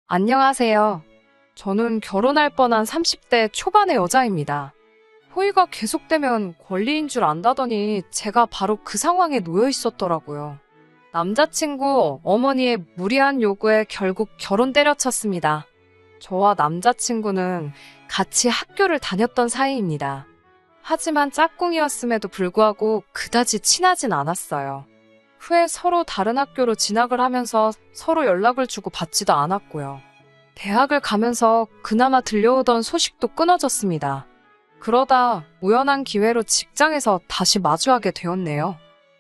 안녕하세요. 저는 결혼할 뻔한 30대 초반의 여자입니다. 호의가 계속되면 권리인 줄 안다더니 제가 바로 그 상황에 놓여 있었더라고요. 남자친구 어머니의 무리한 요구에 결국 결혼 때려쳤습니다. 저와 남자친구는 같이 학교를 다녔던 사이입니다. 하지만 짝꿍이었음에도 불구하고 그다지 친하진 않았어요. 후에 서로 다른 학교로 진학을 하면서 서로 연락을 주고 받지도 않았고요. 대학을 가면서 그나마 들려오던 소식도 끊어졌습니다. 그러다 우연한 기회로 직장에서 다시 마주하게 되었네요.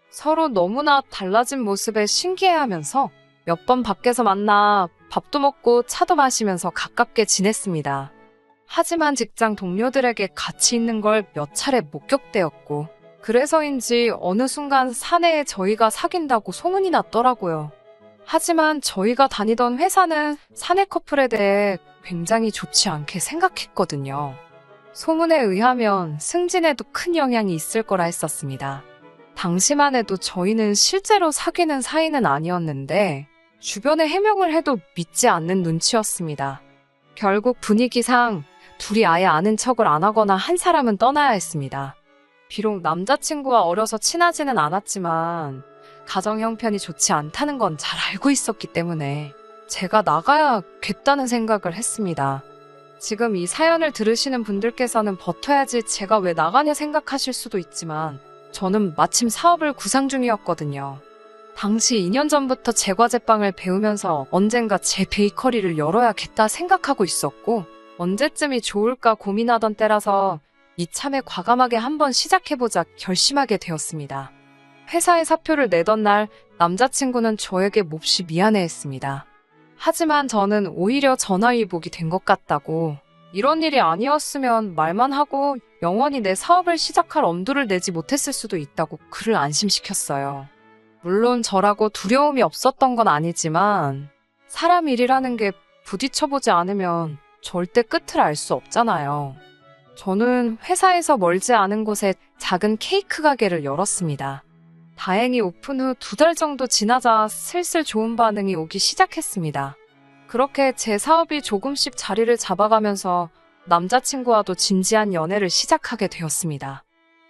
서로 너무나 달라진 모습에 신기해하면서 몇 번 밖에서 만나 밥도 먹고 차도 마시면서 가깝게 지냈습니다. 하지만 직장 동료들에게 같이 있는 걸 몇 차례 목격되었고, 그래서인지 어느 순간 사내에 저희가 사귄다고 소문이 났더라고요. 하지만 저희가 다니던 회사는 사내 커플에 대해 굉장히 좋지 않게 생각했거든요. 소문에 의하면 승진에도 큰 영향이 있을 거라 했었습니다. 당시만 해도 저희는 실제로 사귀는 사이는 아니었는데 주변에 해명을 해도 믿지 않는 눈치였습니다. 결국 분위기상 둘이 아예 아는 척을 안 하거나 한 사람은 떠나야 했습니다. 비록 남자친구와 어려서 친하지는 않았지만 가정 형편이 좋지 않다는 건 잘 알고 있었기 때문에 제가 나가야겠다는 생각을 했습니다. 지금 이 사연을 들으시는 분들께서는 버텨야지 제가 왜 나가냐 생각하실 수도 있지만 저는 마침 사업을 구상 중이었거든요. 당시 2년 전부터 제과제빵을 배우면서 언젠가 제 베이커리를 열어야겠다 생각하고 있었고 언제쯤이 좋을까 고민하던 때라서 이참에 과감하게 한번 시작해보자 결심하게 되었습니다. 회사에 사표를 내던 날 남자친구는 저에게 몹시 미안해했습니다. 하지만 저는 오히려 전화위복이 된 것 같다고 이런 일이 아니었으면 말만 하고 영원히 내 사업을 시작할 엄두를 내지 못했을 수도 있다고 그를 안심시켰어요. 물론 저라고 두려움이 없었던 건 아니지만 사람 일이라는 게 부딪혀보지 않으면 절대 끝을 알 수 없잖아요. 저는 회사에서 멀지 않은 곳에 작은 케이크 가게를 열었습니다. 다행히 오픈 후 2달 정도 지나자 슬슬 좋은 반응이 오기 시작했습니다. 그렇게 제 사업이 조금씩 자리를 잡아가면서 남자친구와도 진지한 연애를 시작하게 되었습니다.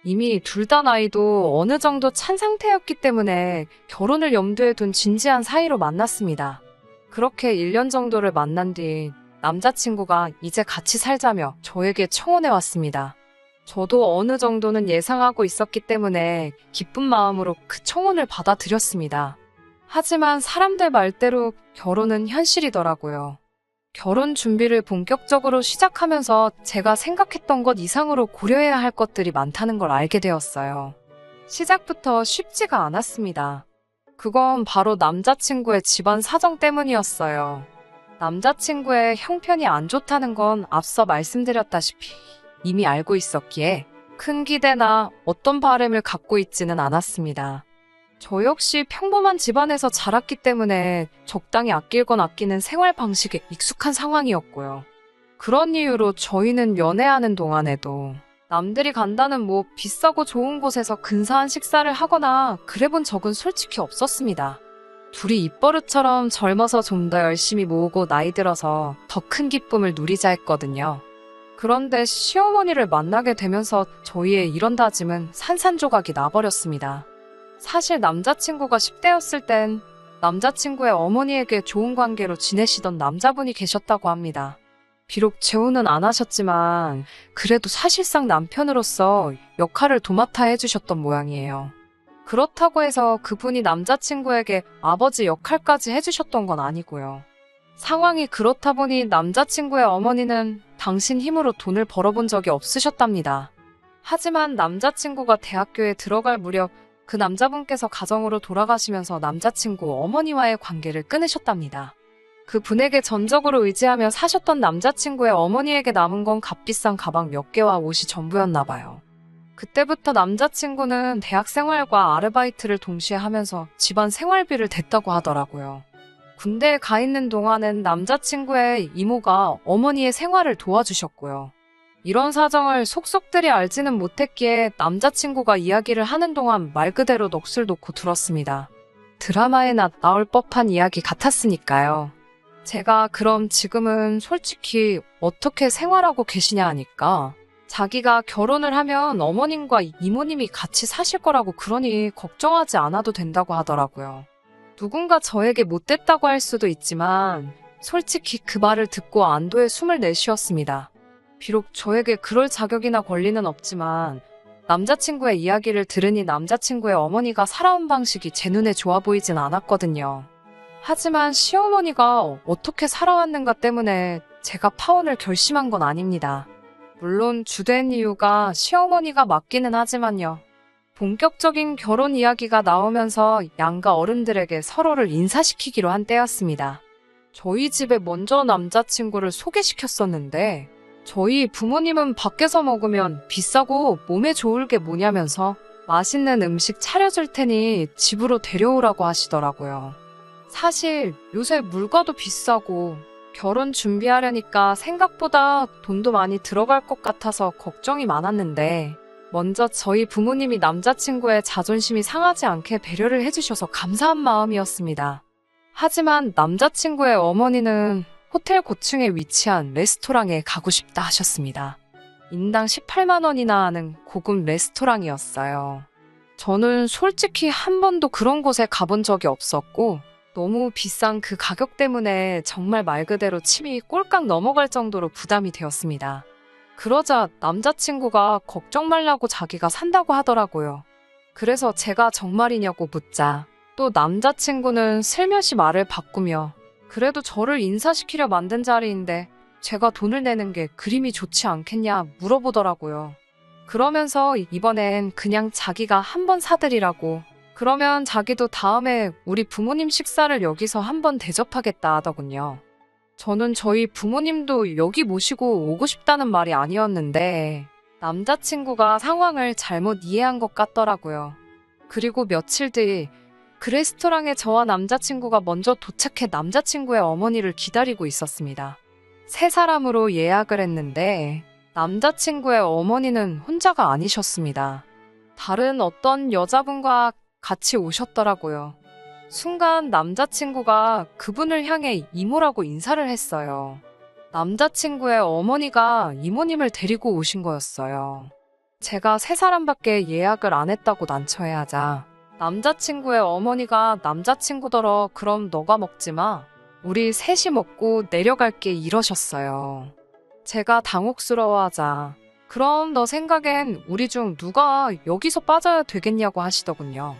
이미 둘 다 나이도 어느 정도 찬 상태였기 때문에 결혼을 염두에 둔 진지한 사이로 만났습니다. 그렇게 1년 정도를 만난 뒤 남자친구가 이제 같이 살자며 저에게 청혼해 왔습니다. 저도 어느 정도는 예상하고 있었기 때문에 기쁜 마음으로 그 청혼을 받아들였습니다. 하지만 사람들 말대로 결혼은 현실이더라고요. 결혼 준비를 본격적으로 시작하면서 제가 생각했던 것 이상으로 고려해야 할 것들이 많다는 걸 알게 되었어요. 시작부터 쉽지가 않았습니다. 그건 바로 남자친구의 집안 사정 때문이었어요. 남자친구의 형편이 안 좋다는 건 앞서 말씀드렸다시피 이미 알고 있었기에 큰 기대나 어떤 바람을 갖고 있지는 않았습니다. 저 역시 평범한 집안에서 자랐기 때문에 적당히 아낄 건 아끼는 생활 방식에 익숙한 상황이었고요. 그런 이유로 저희는 연애하는 동안에도 남들이 간다는 비싸고 좋은 곳에서 근사한 식사를 하거나 그래본 적은 솔직히 없었습니다. 둘이 입버릇처럼 젊어서 좀 더 열심히 모으고 나이 들어서 더 큰 기쁨을 누리자 했거든요. 그런데 시어머니를 만나게 되면서 저희의 이런 다짐은 산산조각이 나버렸습니다. 사실 남자친구가 10대였을 땐 남자친구의 어머니에게 좋은 관계로 지내시던 남자분이 계셨다고 합니다. 비록 재혼은 안 하셨지만 그래도 사실상 남편으로서 역할을 도맡아 해주셨던 모양이에요. 그렇다고 해서 그분이 남자친구에게 아버지 역할까지 해주셨던 건 아니고요. 상황이 그렇다 보니 남자친구의 어머니는 당신 힘으로 돈을 벌어본 적이 없으셨답니다. 하지만 남자친구가 대학교에 들어갈 무렵 그 남자분께서 가정으로 돌아가시면서 남자친구 어머니와의 관계를 끊으셨답니다. 그분에게 전적으로 의지하며 사셨던 남자친구의 어머니에게 남은 건 값비싼 가방 몇 개와 옷이 전부였나 봐요. 그때부터 남자친구는 대학 생활과 아르바이트를 동시에 하면서 집안 생활비를 댔다고 하더라고요. 군대에 가 있는 동안은 남자친구의 이모가 어머니의 생활을 도와주셨고요. 이런 사정을 속속들이 알지는 못했기에 남자친구가 이야기를 하는 동안 말 그대로 넋을 놓고 들었습니다. 드라마에나 나올 법한 이야기 같았으니까요. 제가 그럼 지금은 솔직히 어떻게 생활하고 계시냐 하니까 자기가 결혼을 하면 어머님과 이모님이 같이 사실 거라고 그러니 걱정하지 않아도 된다고 하더라고요. 누군가 저에게 못됐다고 할 수도 있지만 솔직히 그 말을 듣고 안도의 숨을 내쉬었습니다. 비록 저에게 그럴 자격이나 권리는 없지만 남자친구의 이야기를 들으니 남자친구의 어머니가 살아온 방식이 제 눈에 좋아 보이진 않았거든요. 하지만 시어머니가 어떻게 살아왔는가 때문에 제가 파혼을 결심한 건 아닙니다. 물론 주된 이유가 시어머니가 맞기는 하지만요. 본격적인 결혼 이야기가 나오면서 양가 어른들에게 서로를 인사시키기로 한 때였습니다. 저희 집에 먼저 남자친구를 소개시켰었는데 저희 부모님은 밖에서 먹으면 비싸고 몸에 좋을 게 뭐냐면서 맛있는 음식 차려줄 테니 집으로 데려오라고 하시더라고요. 사실 요새 물가도 비싸고 결혼 준비하려니까 생각보다 돈도 많이 들어갈 것 같아서 걱정이 많았는데 먼저 저희 부모님이 남자친구의 자존심이 상하지 않게 배려를 해주셔서 감사한 마음이었습니다. 하지만 남자친구의 어머니는 호텔 고층에 위치한 레스토랑에 가고 싶다 하셨습니다. 인당 18만 원이나 하는 고급 레스토랑이었어요. 저는 솔직히 한 번도 그런 곳에 가본 적이 없었고 너무 비싼 그 가격 때문에 정말 말 그대로 침이 꼴깍 넘어갈 정도로 부담이 되었습니다. 그러자 남자친구가 걱정 말라고 자기가 산다고 하더라고요. 그래서 제가 정말이냐고 묻자 또 남자친구는 슬며시 말을 바꾸며 그래도 저를 인사시키려 만든 자리인데 제가 돈을 내는 게 그림이 좋지 않겠냐 물어보더라고요. 그러면서 이번엔 그냥 자기가 한번 사드리라고 그러면 자기도 다음에 우리 부모님 식사를 여기서 한번 대접하겠다 하더군요. 저는 저희 부모님도 여기 모시고 오고 싶다는 말이 아니었는데 남자친구가 상황을 잘못 이해한 것 같더라고요. 그리고 며칠 뒤 그 레스토랑에 저와 남자친구가 먼저 도착해 남자친구의 어머니를 기다리고 있었습니다. 세 사람으로 예약을 했는데 남자친구의 어머니는 혼자가 아니셨습니다. 다른 어떤 여자분과 같이 오셨더라고요. 순간 남자친구가 그분을 향해 이모라고 인사를 했어요. 남자친구의 어머니가 이모님을 데리고 오신 거였어요. 제가 세 사람밖에 예약을 안 했다고 난처해하자 남자친구의 어머니가 남자친구더러 그럼 너가 먹지 마. 우리 셋이 먹고 내려갈게 이러셨어요. 제가 당혹스러워하자 그럼 너 생각엔 우리 중 누가 여기서 빠져야 되겠냐고 하시더군요.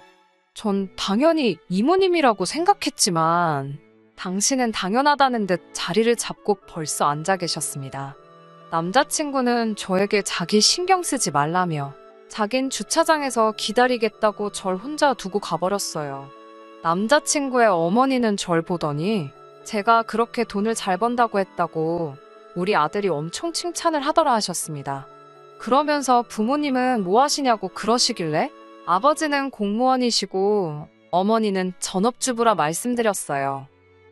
전 당연히 이모님이라고 생각했지만 당신은 당연하다는 듯 자리를 잡고 벌써 앉아 계셨습니다. 남자친구는 저에게 자기 신경 쓰지 말라며 자긴 주차장에서 기다리겠다고 절 혼자 두고 가버렸어요. 남자친구의 어머니는 절 보더니 제가 그렇게 돈을 잘 번다고 했다고 우리 아들이 엄청 칭찬을 하더라 하셨습니다. 그러면서 부모님은 뭐 하시냐고 그러시길래 아버지는 공무원이시고 어머니는 전업주부라 말씀드렸어요.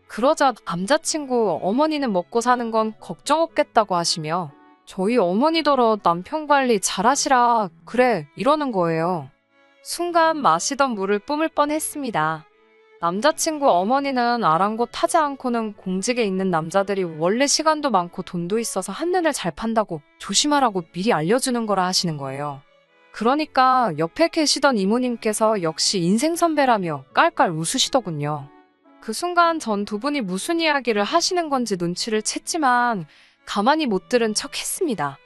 그러자 남자친구 어머니는 먹고 사는 건 걱정 없겠다고 하시며 저희 어머니더러 남편 관리 잘하시라 그래 이러는 거예요. 순간 마시던 물을 뿜을 뻔했습니다. 남자친구 어머니는 아랑곳하지 않고는 공직에 있는 남자들이 원래 시간도 많고 돈도 있어서 한눈을 잘 판다고 조심하라고 미리 알려주는 거라 하시는 거예요. 그러니까 옆에 계시던 이모님께서 역시 인생 선배라며 깔깔 웃으시더군요. 그 순간 전 두 분이 무슨 이야기를 하시는 건지 눈치를 챘지만 가만히 못 들은 척 했습니다.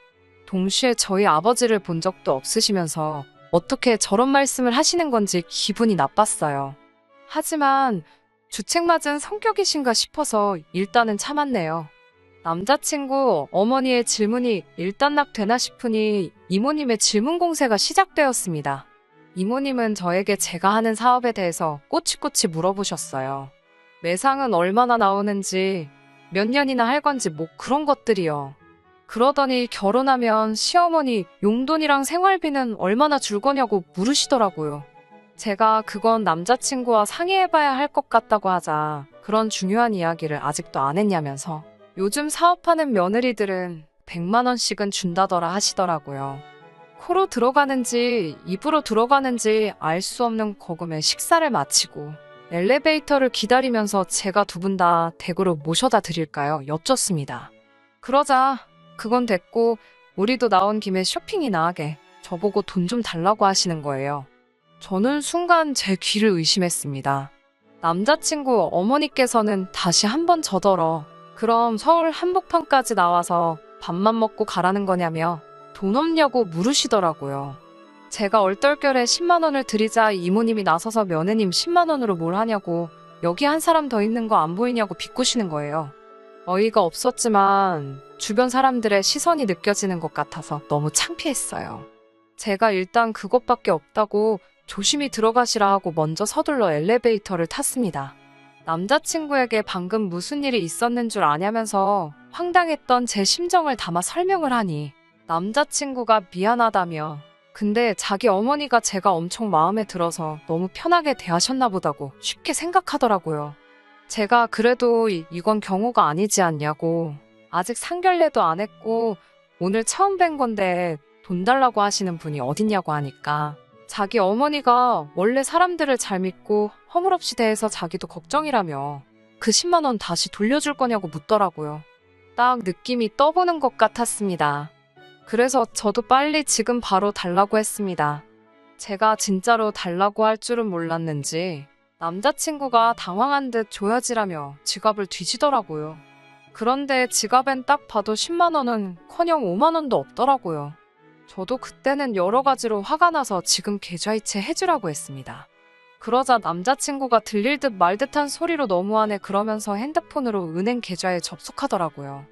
동시에 저희 아버지를 본 적도 없으시면서 어떻게 저런 말씀을 하시는 건지 기분이 나빴어요. 하지만 주책맞은 성격이신가 싶어서 일단은 참았네요. 남자친구 어머니의 질문이 일단락되나 싶으니 이모님의 질문 공세가 시작되었습니다. 이모님은 저에게 제가 하는 사업에 대해서 꼬치꼬치 물어보셨어요. 매상은 얼마나 나오는지, 몇 년이나 할 건지 뭐 그런 것들이요. 그러더니 결혼하면 시어머니 용돈이랑 생활비는 얼마나 줄 거냐고 물으시더라고요. 제가 그건 남자친구와 상의해봐야 할 것 같다고 하자 그런 중요한 이야기를 아직도 안 했냐면서 요즘 사업하는 며느리들은 100만 원씩은 준다더라 하시더라고요. 코로 들어가는지 입으로 들어가는지 알 수 없는 거금에 식사를 마치고 엘리베이터를 기다리면서 제가 두 분 다 댁으로 모셔다 드릴까요? 여쭙습니다. 그러자 그건 됐고 우리도 나온 김에 쇼핑이나 하게 저보고 돈 좀 달라고 하시는 거예요. 저는 순간 제 귀를 의심했습니다. 남자친구 어머니께서는 다시 한번 저더러 그럼 서울 한복판까지 나와서 밥만 먹고 가라는 거냐며 돈 없냐고 물으시더라고요. 제가 얼떨결에 10만 원을 드리자 이모님이 나서서 며느님 10만 원으로 뭘 하냐고 여기 한 사람 더 있는 거 안 보이냐고 비꼬시는 거예요. 어이가 없었지만 주변 사람들의 시선이 느껴지는 것 같아서 너무 창피했어요. 제가 일단 그것밖에 없다고 조심히 들어가시라 하고 먼저 서둘러 엘리베이터를 탔습니다. 남자친구에게 방금 무슨 일이 있었는 줄 아냐면서 황당했던 제 심정을 담아 설명을 하니 남자친구가 미안하다며 근데 자기 어머니가 제가 엄청 마음에 들어서 너무 편하게 대하셨나 보다고 쉽게 생각하더라고요. 제가 그래도 이건 경우가 아니지 않냐고 아직 상견례도 안 했고 오늘 처음 뵌 건데 돈 달라고 하시는 분이 어딨냐고 하니까 자기 어머니가 원래 사람들을 잘 믿고 허물없이 대해서 자기도 걱정이라며 그 10만 원 다시 돌려줄 거냐고 묻더라고요. 딱 느낌이 떠보는 것 같았습니다. 그래서 저도 빨리 지금 바로 달라고 했습니다. 제가 진짜로 달라고 할 줄은 몰랐는지 남자친구가 당황한 듯 조여지라며 지갑을 뒤지더라고요. 그런데 지갑엔 딱 봐도 10만 원은 커녕 5만 원도 없더라고요. 저도 그때는 여러 가지로 화가 나서 지금 계좌이체 해주라고 했습니다. 그러자 남자친구가 들릴 듯 말 듯한 소리로 너무하네 그러면서 핸드폰으로 은행 계좌에 접속하더라고요.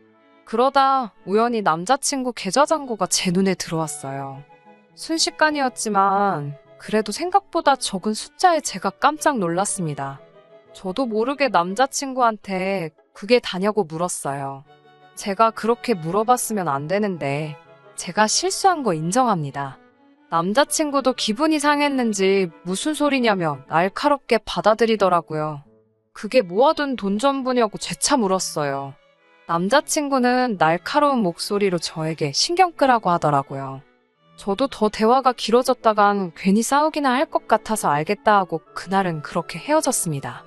그러다 우연히 남자친구 계좌 잔고가 제 눈에 들어왔어요. 순식간이었지만 그래도 생각보다 적은 숫자에 제가 깜짝 놀랐습니다. 저도 모르게 남자친구한테 그게 다냐고 물었어요. 제가 그렇게 물어봤으면 안 되는데 제가 실수한 거 인정합니다. 남자친구도 기분이 상했는지 무슨 소리냐며 날카롭게 받아들이더라고요. 그게 모아둔 돈 전부냐고 재차 물었어요. 남자친구는 날카로운 목소리로 저에게 신경 끄라고 하더라고요. 저도 더 대화가 길어졌다간 괜히 싸우기나 할 것 같아서 알겠다 하고 그날은 그렇게 헤어졌습니다.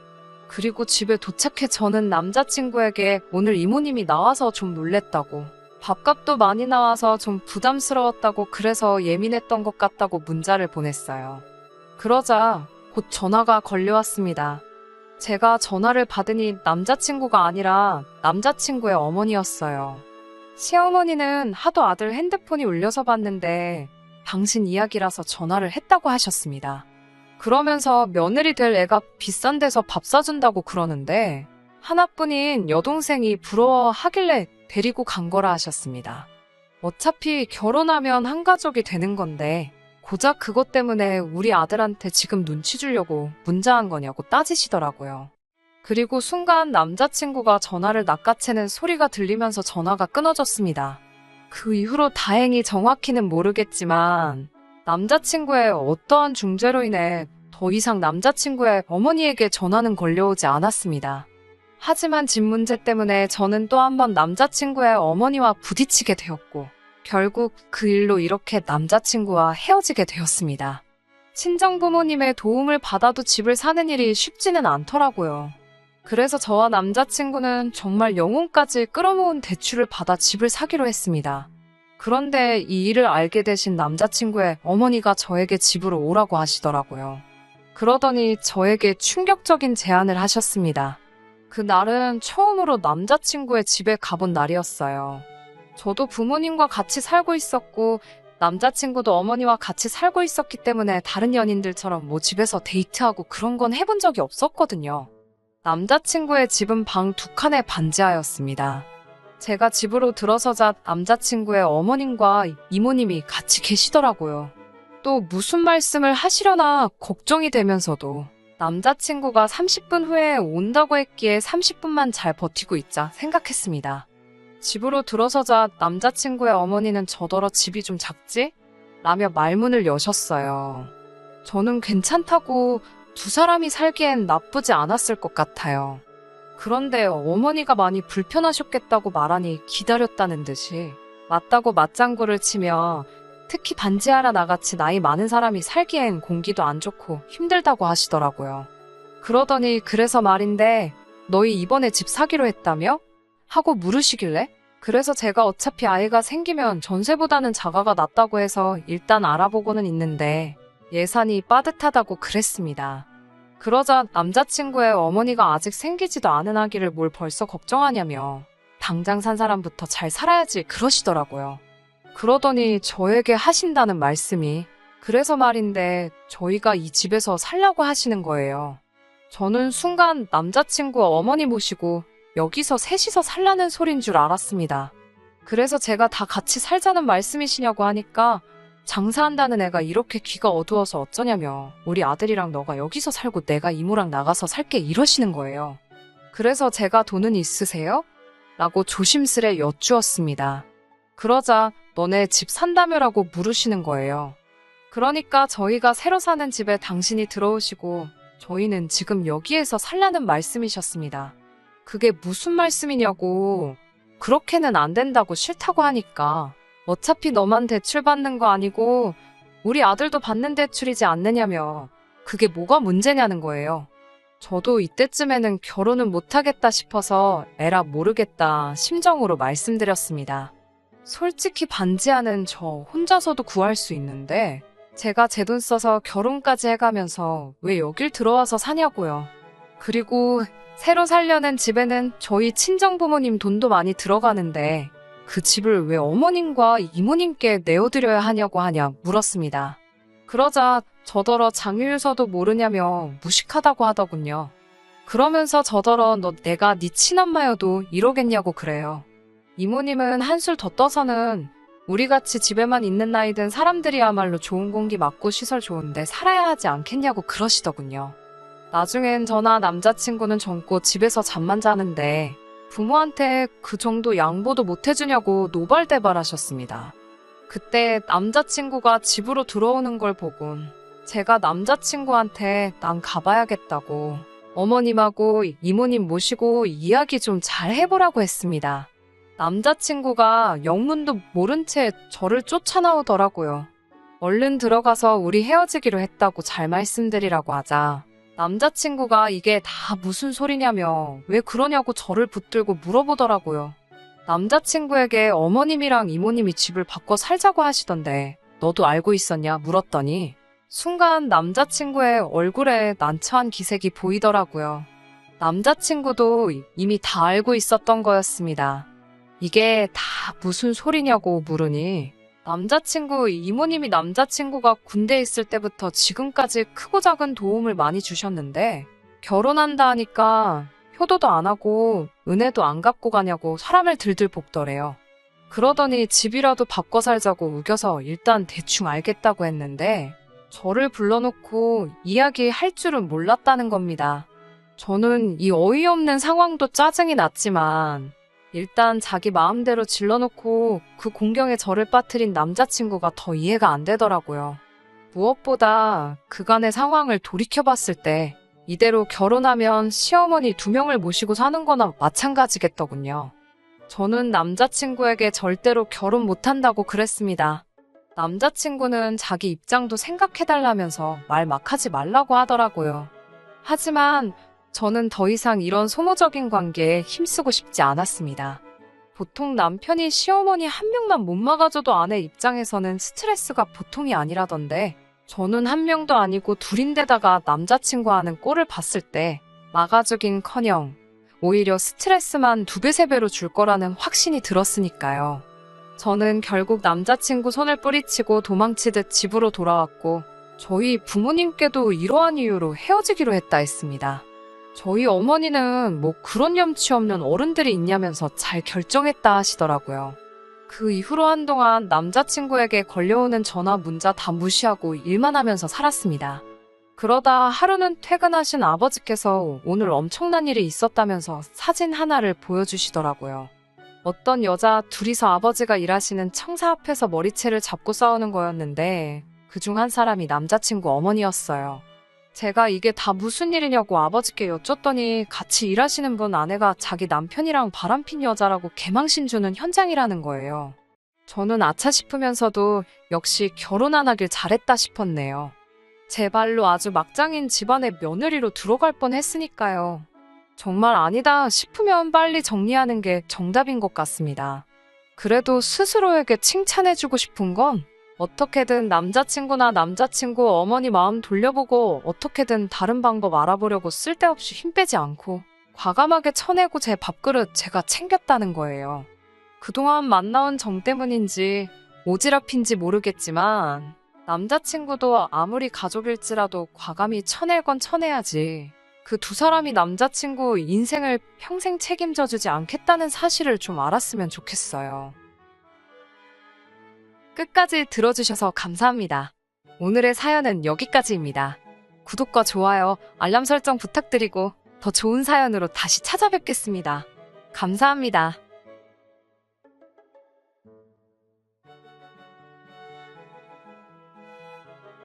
그리고 집에 도착해 저는 남자친구에게 오늘 이모님이 나와서 좀 놀랬다고 밥값도 많이 나와서 좀 부담스러웠다고 그래서 예민했던 것 같다고 문자를 보냈어요. 그러자 곧 전화가 걸려왔습니다. 제가 전화를 받으니 남자친구가 아니라 남자친구의 어머니였어요. 시어머니는 하도 아들 핸드폰이 울려서 봤는데 당신 이야기라서 전화를 했다고 하셨습니다. 그러면서 며느리 될 애가 비싼 데서 밥 사준다고 그러는데 하나뿐인 여동생이 부러워하길래 데리고 간 거라 하셨습니다. 어차피 결혼하면 한 가족이 되는 건데 고작 그것 때문에 우리 아들한테 지금 눈치 주려고 문자한 거냐고 따지시더라고요. 그리고 순간 남자친구가 전화를 낚아채는 소리가 들리면서 전화가 끊어졌습니다. 그 이후로 다행히 정확히는 모르겠지만 남자친구의 어떠한 중재로 인해 더 이상 남자친구의 어머니에게 전화는 걸려오지 않았습니다. 하지만 집 문제 때문에 저는 또 한 번 남자친구의 어머니와 부딪히게 되었고 결국 그 일로 이렇게 남자친구와 헤어지게 되었습니다. 친정부모님의 도움을 받아도 집을 사는 일이 쉽지는 않더라고요. 그래서 저와 남자친구는 정말 영혼까지 끌어모은 대출을 받아 집을 사기로 했습니다. 그런데 이 일을 알게 되신 남자친구의 어머니가 저에게 집으로 오라고 하시더라고요. 그러더니 저에게 충격적인 제안을 하셨습니다. 그날은 처음으로 남자친구의 집에 가본 날이었어요. 저도 부모님과 같이 살고 있었고 남자친구도 어머니와 같이 살고 있었기 때문에 다른 연인들처럼 뭐 집에서 데이트하고 그런 건 해본 적이 없었거든요. 남자친구의 집은 방 2칸에 반지하였습니다. 제가 집으로 들어서자 남자친구의 어머님과 이모님이 같이 계시더라고요. 또 무슨 말씀을 하시려나 걱정이 되면서도 남자친구가 30분 후에 온다고 했기에 30분만 잘 버티고 있자 생각했습니다. 집으로 들어서자 남자친구의 어머니는 저더러 집이 좀 작지? 라며 말문을 여셨어요. 저는 괜찮다고 두 사람이 살기엔 나쁘지 않았을 것 같아요. 그런데 어머니가 많이 불편하셨겠다고 말하니 기다렸다는 듯이 맞다고 맞장구를 치며 특히 반지하라 나같이 나이 많은 사람이 살기엔 공기도 안 좋고 힘들다고 하시더라고요. 그러더니 그래서 말인데 너희 이번에 집 사기로 했다며? 하고 물으시길래 그래서 제가 어차피 아이가 생기면 전세보다는 자가가 낫다고 해서 일단 알아보고는 있는데 예산이 빠듯하다고 그랬습니다. 그러자 남자친구의 어머니가 아직 생기지도 않은 아기를 뭘 벌써 걱정하냐며 당장 산 사람부터 잘 살아야지 그러시더라고요. 그러더니 저에게 하신다는 말씀이 그래서 말인데 저희가 이 집에서 살라고 하시는 거예요. 저는 순간 남자친구 어머니 모시고 여기서 셋이서 살라는 소린 줄 알았습니다. 그래서 제가 다 같이 살자는 말씀이시냐고 하니까 장사한다는 애가 이렇게 귀가 어두워서 어쩌냐며 우리 아들이랑 너가 여기서 살고 내가 이모랑 나가서 살게 이러시는 거예요. 그래서 제가 돈은 있으세요? 라고 조심스레 여쭈었습니다. 그러자 너네 집 산다며라고 물으시는 거예요. 그러니까 저희가 새로 사는 집에 당신이 들어오시고 저희는 지금 여기에서 살라는 말씀이셨습니다. 그게 무슨 말씀이냐고 그렇게는 안 된다고 싫다고 하니까 어차피 너만 대출 받는 거 아니고 우리 아들도 받는 대출이지 않느냐며 그게 뭐가 문제냐는 거예요. 저도 이때쯤에는 결혼은 못하겠다 싶어서 에라 모르겠다 심정으로 말씀드렸습니다. 솔직히 반지하는 저 혼자서도 구할 수 있는데 제가 제 돈 써서 결혼까지 해가면서 왜 여길 들어와서 사냐고요. 그리고 새로 살려는 집에는 저희 친정부모님 돈도 많이 들어가는데 그 집을 왜 어머님과 이모님께 내어드려야 하냐고 하냐 물었습니다. 그러자 저더러 장유유서도 모르냐며 무식하다고 하더군요. 그러면서 저더러 너 내가 네 친엄마여도 이러겠냐고 그래요. 이모님은 한술 더 떠서는 우리같이 집에만 있는 나이 든 사람들이야말로 좋은 공기 맞고 시설 좋은데 살아야 하지 않겠냐고 그러시더군요. 나중엔 저나 남자친구는 젊고 집에서 잠만 자는데 부모한테 그 정도 양보도 못 해주냐고 노발대발하셨습니다. 그때 남자친구가 집으로 들어오는 걸 보곤 제가 남자친구한테 난 가봐야겠다고 어머님하고 이모님 모시고 이야기 좀 잘 해보라고 했습니다. 남자친구가 영문도 모른 채 저를 쫓아나오더라고요. 얼른 들어가서 우리 헤어지기로 했다고 잘 말씀드리라고 하자 남자친구가 이게 다 무슨 소리냐며 왜 그러냐고 저를 붙들고 물어보더라고요. 남자친구에게 어머님이랑 이모님이 집을 바꿔 살자고 하시던데 너도 알고 있었냐 물었더니 순간 남자친구의 얼굴에 난처한 기색이 보이더라고요. 남자친구도 이미 다 알고 있었던 거였습니다. 이게 다 무슨 소리냐고 물으니 남자친구 이모님이 남자친구가 군대에 있을 때부터 지금까지 크고 작은 도움을 많이 주셨는데 결혼한다 하니까 효도도 안 하고 은혜도 안 갚고 가냐고 사람을 들들 볶더래요. 그러더니 집이라도 바꿔 살자고 우겨서 일단 대충 알겠다고 했는데 저를 불러놓고 이야기할 줄은 몰랐다는 겁니다. 저는 이 어이없는 상황도 짜증이 났지만 일단 자기 마음대로 질러놓고 그 공경에 저를 빠뜨린 남자친구가 더 이해가 안 되더라고요. 무엇보다 그간의 상황을 돌이켜봤을 때 이대로 결혼하면 시어머니 2명을 모시고 사는 거나 마찬가지겠더군요. 저는 남자친구에게 절대로 결혼 못한다고 그랬습니다. 남자친구는 자기 입장도 생각해달라면서 말 막 하지 말라고 하더라고요. 하지만 저는 더 이상 이런 소모적인 관계에 힘쓰고 싶지 않았습니다. 보통 남편이 시어머니 한 명만 못 막아줘도 아내 입장에서는 스트레스가 보통이 아니라던데 저는 한 명도 아니고 둘인데다가 남자친구 하는 꼴을 봤을 때 막아주긴커녕 오히려 스트레스만 2배, 3배로 줄 거라는 확신이 들었으니까요. 저는 결국 남자친구 손을 뿌리치고 도망치듯 집으로 돌아왔고 저희 부모님께도 이러한 이유로 헤어지기로 했다 했습니다. 저희 어머니는 뭐 그런 염치 없는 어른들이 있냐면서 잘 결정했다 하시더라고요. 그 이후로 한동안 남자친구에게 걸려오는 전화 문자 다 무시하고 일만 하면서 살았습니다. 그러다 하루는 퇴근하신 아버지께서 오늘 엄청난 일이 있었다면서 사진 하나를 보여주시더라고요. 어떤 여자 둘이서 아버지가 일하시는 청사 앞에서 머리채를 잡고 싸우는 거였는데 그중 한 사람이 남자친구 어머니였어요. 제가 이게 다 무슨 일이냐고 아버지께 여쭸더니 같이 일하시는 분 아내가 자기 남편이랑 바람핀 여자라고 개망신 주는 현장이라는 거예요. 저는 아차 싶으면서도 역시 결혼 안 하길 잘했다 싶었네요. 제 발로 아주 막장인 집안의 며느리로 들어갈 뻔 했으니까요. 정말 아니다 싶으면 빨리 정리하는 게 정답인 것 같습니다. 그래도 스스로에게 칭찬해주고 싶은 건 어떻게든 남자친구나 남자친구 어머니 마음 돌려보고 어떻게든 다른 방법 알아보려고 쓸데없이 힘 빼지 않고 과감하게 쳐내고 제 밥그릇 제가 챙겼다는 거예요. 그동안 만나온 정 때문인지 오지랖인지 모르겠지만 남자친구도 아무리 가족일지라도 과감히 쳐낼 건 쳐내야지. 그 두 사람이 남자친구 인생을 평생 책임져주지 않겠다는 사실을 좀 알았으면 좋겠어요. 끝까지 들어주셔서 감사합니다. 오늘의 사연은 여기까지입니다. 구독과 좋아요, 알람 설정 부탁드리고 더 좋은 사연으로 다시 찾아뵙겠습니다. 감사합니다.